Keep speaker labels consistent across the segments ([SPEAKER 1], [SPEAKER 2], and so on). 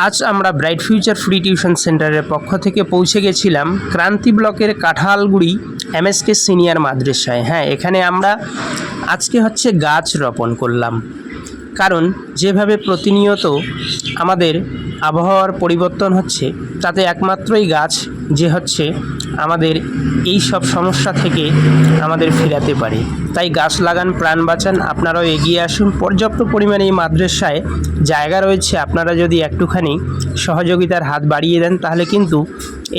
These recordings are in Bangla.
[SPEAKER 1] আজ আমরা ব্রাইট ফিউচার ফ্রি টিউশন সেন্টারের পক্ষ থেকে পৌঁছে গেছিলাম ক্রান্তি ব্লকের কাঁঠালগুড়ি এমএসকে সিনিয়র মাদ্রাসায়। হ্যাঁ, এখানে আমরা আজকে গাছ রোপণ করলাম, কারণ যেভাবে প্রতিনিয়ত আমাদের আবহাওয়ার পরিবর্তন হচ্ছে, তাতে একমাত্রই গাছ যে আমাদের এই সব সমস্যা থেকে আমাদের ফেরাতে পারে। তাই গাছ লাগান, প্রাণ বাঁচান। আপনারাও এগিয়ে আসুন। পর্যাপ্ত পরিমাণে এই মাদ্রাসায় জায়গা রয়েছে। আপনারা যদি একটুখানি সহযোগিতার হাত বাড়িয়ে দেন, তাহলে কিন্তু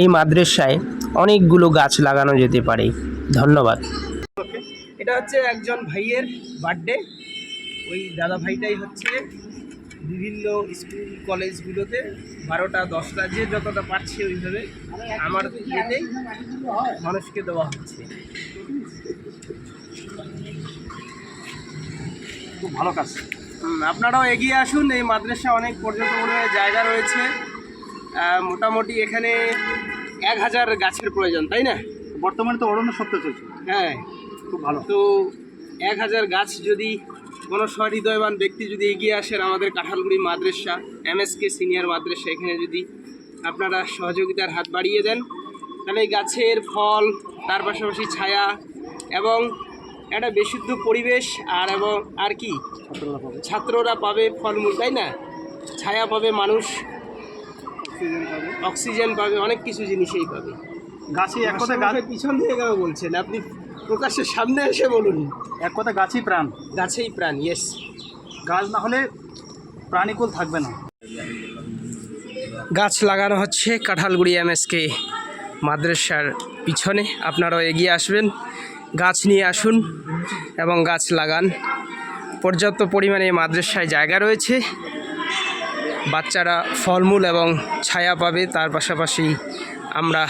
[SPEAKER 1] এই মাদ্রাসায় অনেকগুলো গাছ লাগানো যেতে পারে। ধন্যবাদ। এটা একজন ভাইয়ের বার্থডে। ওই দাদা ভাইটাই বিভিন্ন স্কুল কলেজগুলোতে 12টা 10টা যে যতটা পারছে ওইভাবে আমার ইয়েতেই মানুষকে দেওয়া হচ্ছে। খুব ভালো কাজ। আপনারাও এগিয়ে আসুন। এই মাদ্রাসা অনেক পর্যটনের জায়গা রয়েছে। মোটামুটি এখানে 1000 গাছের প্রয়োজন, তাই না?
[SPEAKER 2] বর্তমানে তো অরণ্য সপ্তাহ চলছে।
[SPEAKER 1] হ্যাঁ,
[SPEAKER 2] খুব ভালো।
[SPEAKER 1] তো 1000 গাছ যদি কোনো সহৃদয়বান ব্যক্তি যদি এগিয়ে আসেন, আমাদের কাঁঠালগুড়ি মাদ্রাসা এমএসকে সিনিয়র মাদ্রাসা, এখানে যদি আপনারা সহযোগিতার হাত বাড়িয়ে দেন, তাহলে এই গাছের ফল, তার পাশাপাশি ছায়া এবং একটা বিশুদ্ধ পরিবেশ আর কি ছাত্ররা পাবে ফলমূল, তাই না? ছায়া পাবে, মানুষ অক্সিজেন পাবে, অনেক কিছু জিনিসই পাবে।
[SPEAKER 2] গাছই এক কথা,
[SPEAKER 1] পিছন থেকে কেন বলছেন আপনি? প্রকাশের সামনে এসে বলুন।
[SPEAKER 2] এক কথা, গাছই প্রাণ।
[SPEAKER 1] গাছেই প্রাণ। ইয়েস,
[SPEAKER 2] গাছ না হলে প্রাণীকুল থাকবে না।
[SPEAKER 1] গাছ লাগানো হচ্ছে কাঁঠালগুড়ি এমএসকে মাদ্রাসার পিছনে। আপনারাও এগিয়ে আসবেন, গাছ নিয়ে আসুন এবং গাছ লাগান। পর্যাপ্ত পরিমাণে মাদ্রাসায় জায়গা রয়েছে। বাচ্চারা ফলমূল এবং ছায়া পাবে, তার পাশাপাশি আমরা